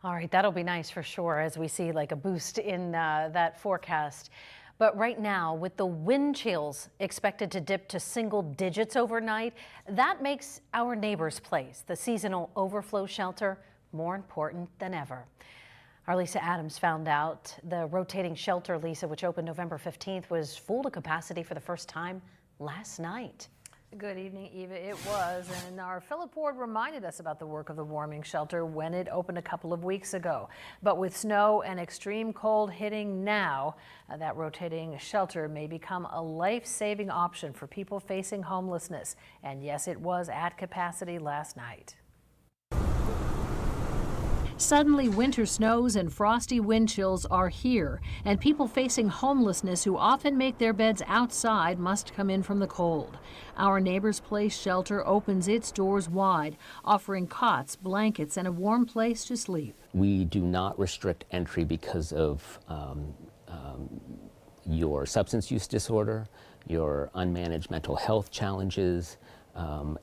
All right, that'll be nice for sure as we see like a boost in that forecast. But right now, with the wind chills expected to dip to single digits overnight, that makes our neighbor's place, the seasonal overflow shelter, more important than ever. Our Lisa Adams found out the rotating shelter, Lisa, which opened November 15th, was full to capacity for the first time last night. Good evening, Eva. It was, and our Philip Ward reminded us about the work of the warming shelter when it opened a couple of weeks ago. But with snow and extreme cold hitting now, that rotating shelter may become a life-saving option for people facing homelessness. And yes, it was at capacity last night. Suddenly, winter snows and frosty wind chills are here, and people facing homelessness who often make their beds outside must come in from the cold. Our Neighbor's Place shelter opens its doors wide, offering cots, blankets, and a warm place to sleep. We do not restrict entry because of your substance use disorder, your unmanaged mental health challenges.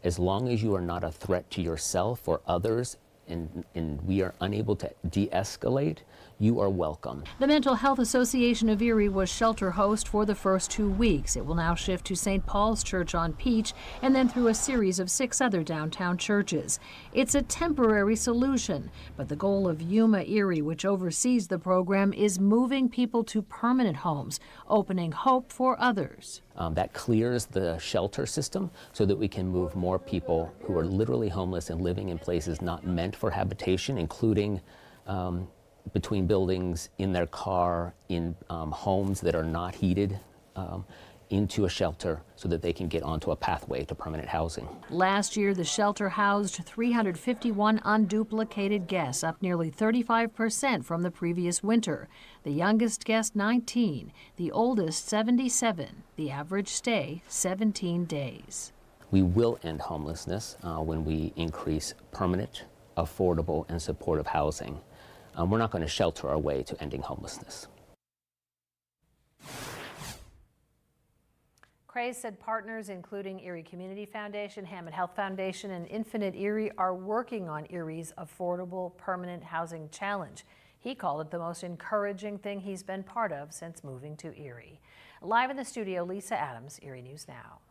As long as you are not a threat to yourself or others, and we are unable to de-escalate, you are welcome. The Mental Health Association of Erie was shelter host for the first 2 weeks. It will now shift to St. Paul's Church on Peach and then through a series of 6 other downtown churches. It's a temporary solution, but the goal of Yuma Erie, which oversees the program, is moving people to permanent homes, opening hope for others. That clears the shelter system so that we can move more people who are literally homeless and living in places not meant for habitation, including between buildings, in their car, in homes that are not heated, into a shelter so that they can get onto a pathway to permanent housing. Last year, the shelter housed 351 unduplicated guests, up nearly 35% from the previous winter. The youngest guest 19, the oldest 77, the average stay 17 days. We will end homelessness when we increase permanent, affordable, and supportive housing. We're not going to shelter our way to ending homelessness. Craze said partners including Erie Community Foundation, Hammond Health Foundation, and Infinite Erie are working on Erie's affordable permanent housing challenge. He called it the most encouraging thing he's been part of since moving to Erie. Live in the studio, Lisa Adams, Erie News Now.